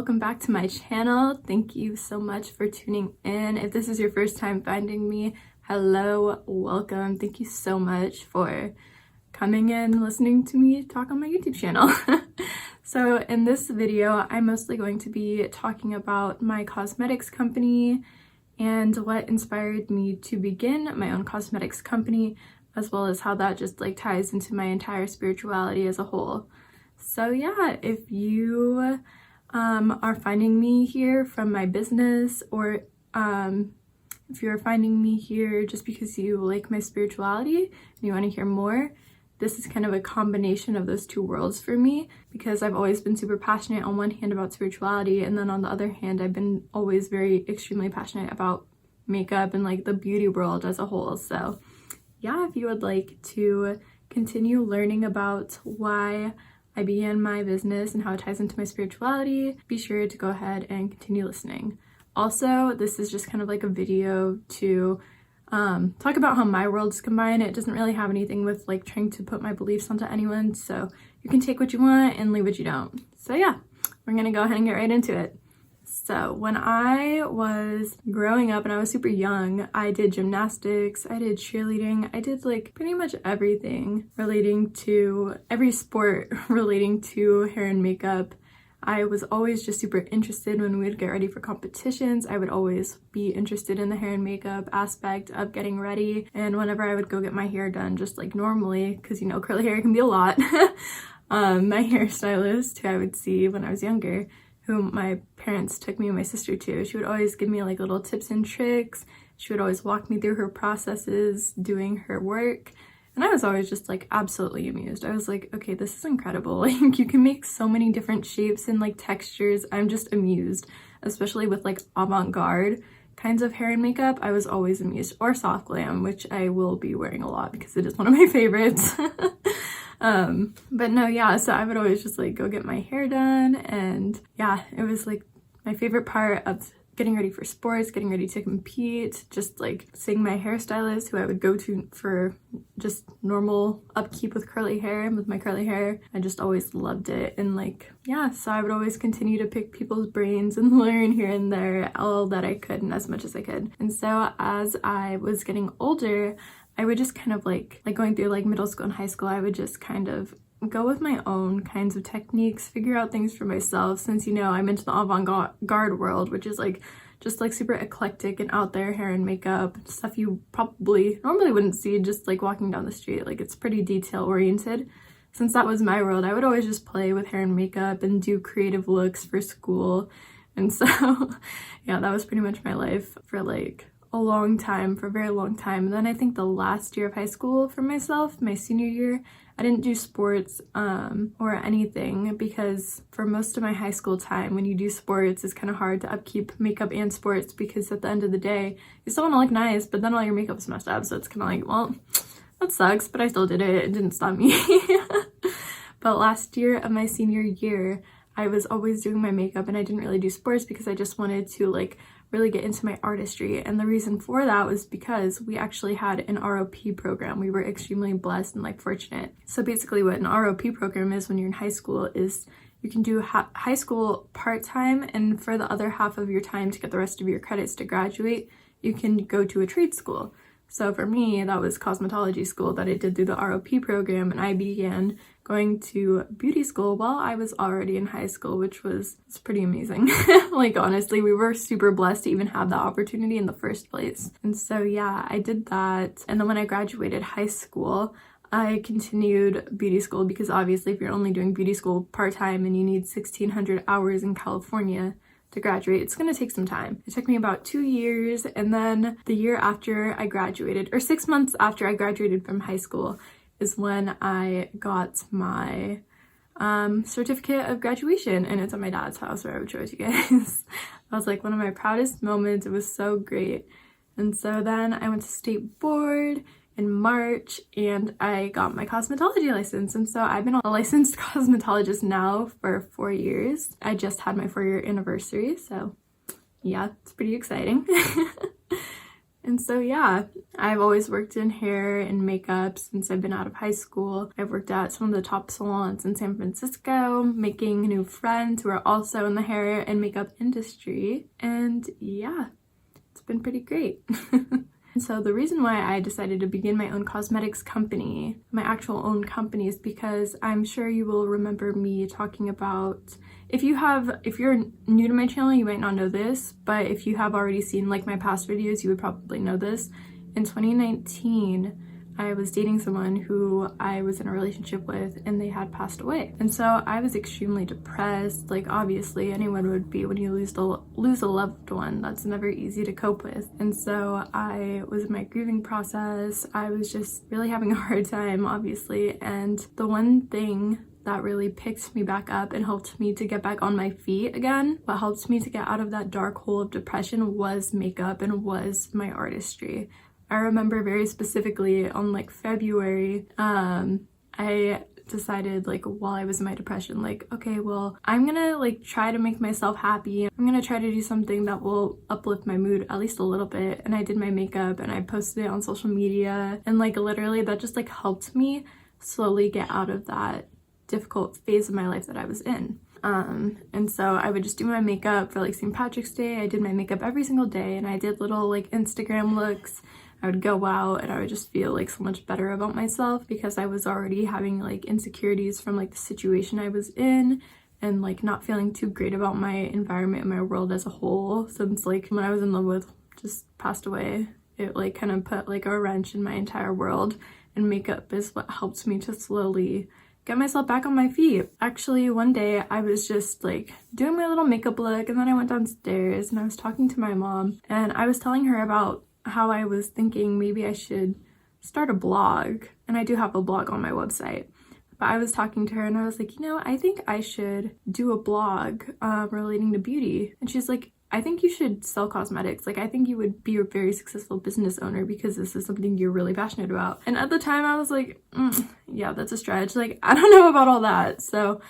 welcome back to my channel. Thank you so much for tuning in. If this is your first time finding me, hello, welcome. Thank you so much for coming in, listening to me talk on my YouTube channel. So in this video, I'm mostly going to be talking about my cosmetics company and what inspired me to begin my own cosmetics company, as well as how that just like ties into my entire spirituality as a whole. So yeah, if you are finding me here from my business, or if you're finding me here just because you like my spirituality and you want to hear more, this is kind of a combination of those two worlds for me, because I've always been super passionate on one hand about spirituality, and then on the other hand I've been always very extremely passionate about makeup and like the beauty world as a whole. So yeah, if you would like to continue learning about why I began my business and how it ties into my spirituality, be sure to go ahead and continue listening. Also, this is just kind of like a video to talk about how my worlds combine. It doesn't really have anything with like trying to put my beliefs onto anyone, so you can take what you want and leave what you don't. So yeah, we're gonna go ahead and get right into it. So when I was growing up and I was super young, I did gymnastics, I did cheerleading, I did like pretty much everything relating to every sport relating to hair and makeup. I was always just super interested when we would get ready for competitions. I would always be interested in the hair and makeup aspect of getting ready. And whenever I would go get my hair done, just like normally, because you know, curly hair can be a lot, my hairstylist, who I would see when I was younger, whom my parents took me and my sister to, she would always give me like little tips and tricks. She would always walk me through her processes doing her work. And I was always just like absolutely amused. I was like, okay, this is incredible. Like you can make so many different shapes and like textures. I'm just amused, especially with like avant-garde kinds of hair and makeup. I was always amused. Or soft glam, which I will be wearing a lot because it is one of my favorites. But no, yeah, so I would always just like go get my hair done, and yeah, it was like my favorite part of getting ready for sports, getting ready to compete, just like seeing my hairstylist, who I would go to for just normal upkeep with curly hair, with my curly hair. I just always loved it. And like, yeah, so I would always continue to pick people's brains and learn here and there all that I could and as much as I could. And so as I was getting older, I would just kind of like going through like middle school and high school, I would just kind of go with my own kinds of techniques, figure out things for myself, since, you know, I'm into the avant-garde world, which is like just like super eclectic and out there hair and makeup, stuff you probably normally wouldn't see just like walking down the street. Like it's pretty detail oriented. Since that was my world, I would always just play with hair and makeup and do creative looks for school. And so yeah, that was pretty much my life for like a long time, for a very long time. And then I think the last year of high school for myself, my senior year, I didn't do sports or anything, because for most of my high school time, when you do sports, it's kind of hard to upkeep makeup and sports, because at the end of the day, you still want to look nice, but then all your makeup's messed up. So it's kind of like, well, that sucks, but I still did it. It didn't stop me. But last year of my senior year, I was always doing my makeup and I didn't really do sports because I just wanted to like really get into my artistry. And the reason for that was because we actually had an ROP program. We were extremely blessed and like fortunate. So basically what an ROP program is when you're in high school is you can do high school part-time, and for the other half of your time to get the rest of your credits to graduate, you can go to a trade school. So for me, that was cosmetology school that I did through the ROP program, and I began going to beauty school while I was already in high school, which was pretty amazing. Like honestly, we were super blessed to even have that opportunity in the first place. And so yeah, I did that. And then when I graduated high school, I continued beauty school, because obviously if you're only doing beauty school part-time and you need 1,600 hours in California to graduate, it's gonna take some time. It took me about 2 years, and then the year after I graduated, or 6 months after I graduated from high school, is when I got my certificate of graduation, and it's at my dad's house where I would show it to you guys. That was like one of my proudest moments. It was so great. And so then I went to state board in March and I got my cosmetology license. And so I've been a licensed cosmetologist now for 4 years. I just had my 4-year anniversary, so yeah, it's pretty exciting. And so yeah, I've always worked in hair and makeup since I've been out of high school. I've worked at some of the top salons in San Francisco, making new friends who are also in the hair and makeup industry. And yeah, it's been pretty great. So the reason why I decided to begin my own cosmetics company, my actual own company, is because I'm sure you will remember me talking about, if you're new to my channel, you might not know this, but if you have already seen like my past videos, you would probably know this. In 2019, I was dating someone who I was in a relationship with, and they had passed away. And so I was extremely depressed, like obviously anyone would be when you lose a loved one. That's never easy to cope with. And so I was in my grieving process. I was just really having a hard time, obviously. And the one thing that really picked me back up and helped me to get back on my feet again, what helped me to get out of that dark hole of depression, was makeup and was my artistry. I remember very specifically on like February, I decided like while I was in my depression, like, okay, well, I'm gonna like try to make myself happy. I'm gonna try to do something that will uplift my mood at least a little bit. And I did my makeup and I posted it on social media, and like literally that just like helped me slowly get out of that difficult phase of my life that I was in. And so I would just do my makeup for like St. Patrick's Day. I did my makeup every single day, and I did little like Instagram looks. I would go out and I would just feel like so much better about myself, because I was already having like insecurities from like the situation I was in, and like not feeling too great about my environment and my world as a whole, since like when I was in love with just passed away. It like kind of put like a wrench in my entire world, and makeup is what helped me to slowly get myself back on my feet. Actually, one day I was just like doing my little makeup look, and then I went downstairs and I was talking to my mom, and I was telling her about how I was thinking maybe I should start a blog. And I do have a blog on my website. But I was talking to her and I was like, you know, I think I should do a blog relating to beauty. And she's like, I think you should sell cosmetics. Like, I think you would be a very successful business owner because this is something you're really passionate about. And at the time I was like, yeah, that's a stretch. Like, I don't know about all that. So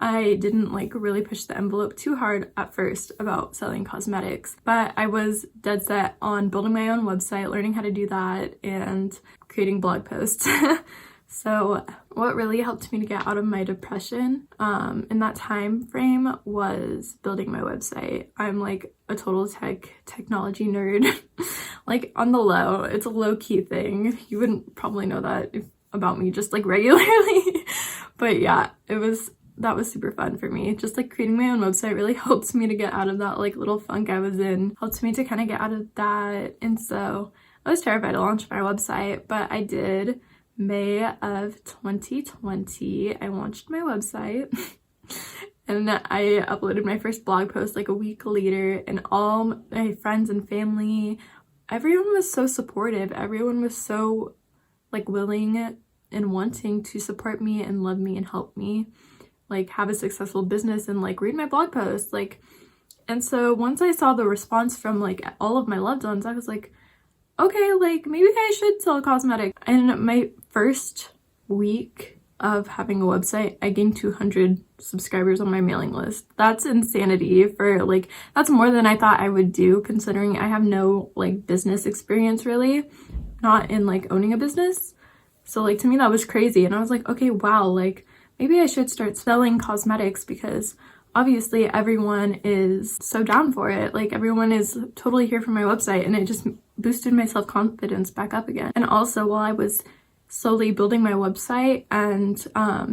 I didn't like really push the envelope too hard at first about selling cosmetics, but I was dead set on building my own website, learning how to do that, and creating blog posts. So what really helped me to get out of my depression in that time frame was building my website. I'm like a total technology nerd, like on the low. It's a low-key thing. You wouldn't probably know that about me just like regularly. But yeah, that was super fun for me. Just like creating my own website really helped me to get out of that like little funk I was in, helped me to kind of get out of that. And so I was terrified to launch my website, but I did. May of 2020, I launched my website and I uploaded my first blog post like a week later, and all my friends and family, everyone was so supportive. Everyone was so like willing and wanting to support me and love me and help me like have a successful business and like read my blog posts. Like, and so once I saw the response from like all of my loved ones, I was like, okay, like maybe I should sell cosmetics. And my first week of having a website, I gained 200 subscribers on my mailing list. That's insanity. For like, that's more than I thought I would do, considering I have no like business experience really, not in like owning a business. So like to me that was crazy, and I was like, okay, wow, like maybe I should start selling cosmetics, because obviously everyone is so down for it. Like everyone is totally here for my website, and it just boosted my self-confidence back up again. And also while I was slowly building my website and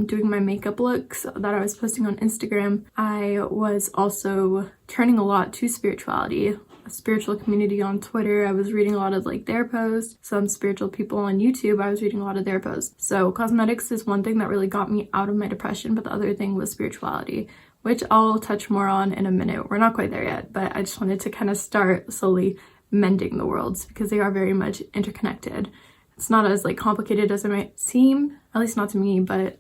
doing my makeup looks that I was posting on Instagram, I was also turning a lot to spirituality. A spiritual community on Twitter, I was reading a lot of like their posts. Some spiritual people on YouTube, I was reading a lot of their posts. So cosmetics is one thing that really got me out of my depression, but the other thing was spirituality, which I'll touch more on in a minute. We're not quite there yet, but I just wanted to kind of start slowly mending the worlds, because they are very much interconnected. It's not as like complicated as it might seem, at least not to me, but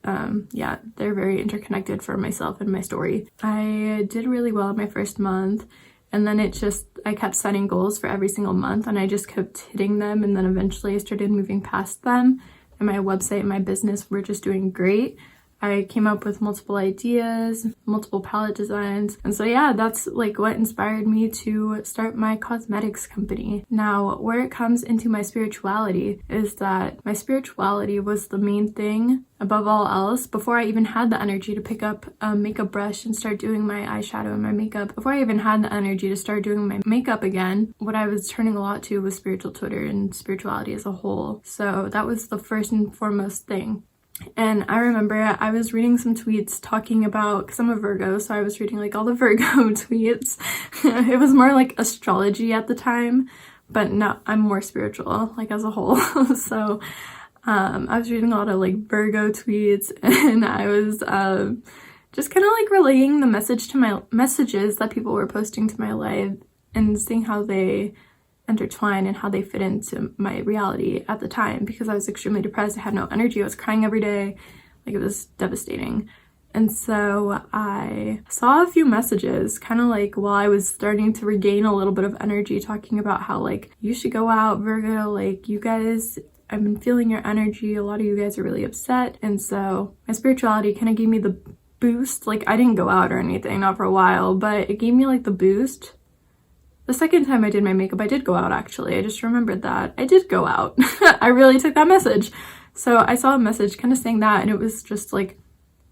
yeah, they're very interconnected for myself and my story. I did really well in my first month, and then I kept setting goals for every single month, and I just kept hitting them, and then eventually I started moving past them, and my website and my business were just doing great. I came up with multiple ideas, multiple palette designs. And so yeah, that's like what inspired me to start my cosmetics company. Now, where it comes into my spirituality is that my spirituality was the main thing above all else. Before I even had the energy to pick up a makeup brush and start doing my eyeshadow and my makeup, before I even had the energy to start doing my makeup again, what I was turning a lot to was spiritual Twitter and spirituality as a whole. So that was the first and foremost thing. And I remember I was reading some tweets talking about, because I'm a Virgo, so I was reading like all the Virgo tweets. It was more like astrology at the time, but now I'm more spiritual, like as a whole. So I was reading a lot of like Virgo tweets, and I was just kind of like relaying the messages that people were posting to my life and seeing how they intertwine and how they fit into my reality at the time, because I was extremely depressed. I had no energy. I was crying every day. Like, it was devastating. And so I saw a few messages kind of like while I was starting to regain a little bit of energy, talking about how like, you should go out, Virgo, like you guys, I've been feeling your energy. A lot of you guys are really upset. And so my spirituality kind of gave me the boost. Like, I didn't go out or anything, not for a while, but it gave me like the boost. The second time I did my makeup, I did go out actually. I just remembered that. I did go out. I really took that message. So I saw a message kind of saying that, and it was just like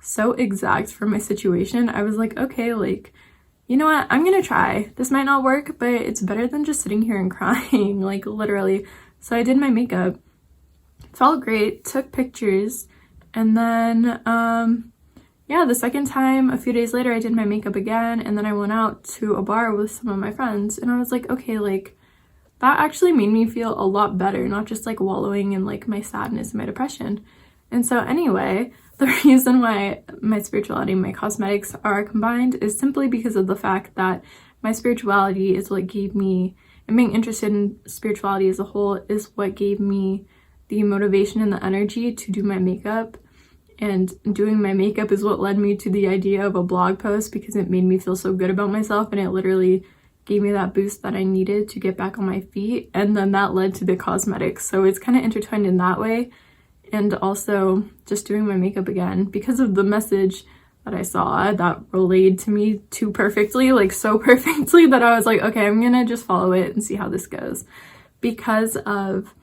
so exact for my situation. I was like, okay, like, you know what? I'm gonna try. This might not work, but it's better than just sitting here and crying, like literally. So I did my makeup. It felt great, took pictures, and then yeah, the second time, a few days later, I did my makeup again, and then I went out to a bar with some of my friends, and I was like, okay, like, that actually made me feel a lot better, not just like wallowing in like my sadness and my depression. And so anyway, the reason why my spirituality and my cosmetics are combined is simply because of the fact that my spirituality is what gave me, and being interested in spirituality as a whole is what gave me the motivation and the energy to do my makeup. And doing my makeup is what led me to the idea of a blog post, because it made me feel so good about myself, and it literally gave me that boost that I needed to get back on my feet. And then that led to the cosmetics. So it's kind of intertwined in that way. And also just doing my makeup again because of the message that I saw that relayed to me too perfectly, like so perfectly, that I was like, okay, I'm gonna just follow it and see how this goes. Because of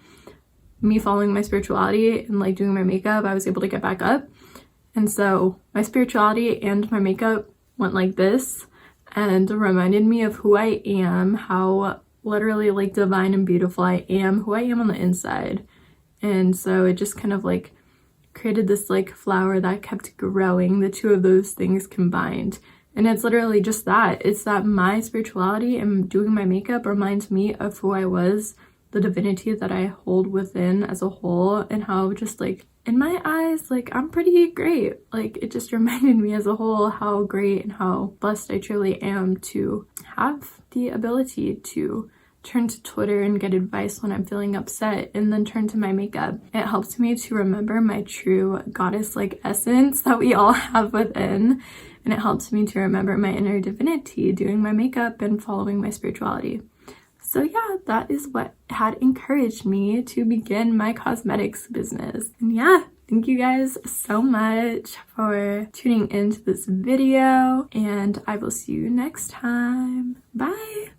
me following my spirituality and like doing my makeup, I was able to get back up. And so my spirituality and my makeup went like this and reminded me of who I am, how literally like divine and beautiful I am, who I am on the inside. And so it just kind of like created this like flower that kept growing, the two of those things combined. And it's literally just that. It's that my spirituality and doing my makeup reminds me of who I was, the divinity that I hold within as a whole, and how just like in my eyes, like I'm pretty great. Like it just reminded me as a whole how great and how blessed I truly am to have the ability to turn to Twitter and get advice when I'm feeling upset, and then turn to my makeup. It helps me to remember my true goddess like essence that we all have within, and it helps me to remember my inner divinity doing my makeup and following my spirituality. So yeah, that is what had encouraged me to begin my cosmetics business. And yeah, thank you guys so much for tuning into this video, and I will see you next time. Bye!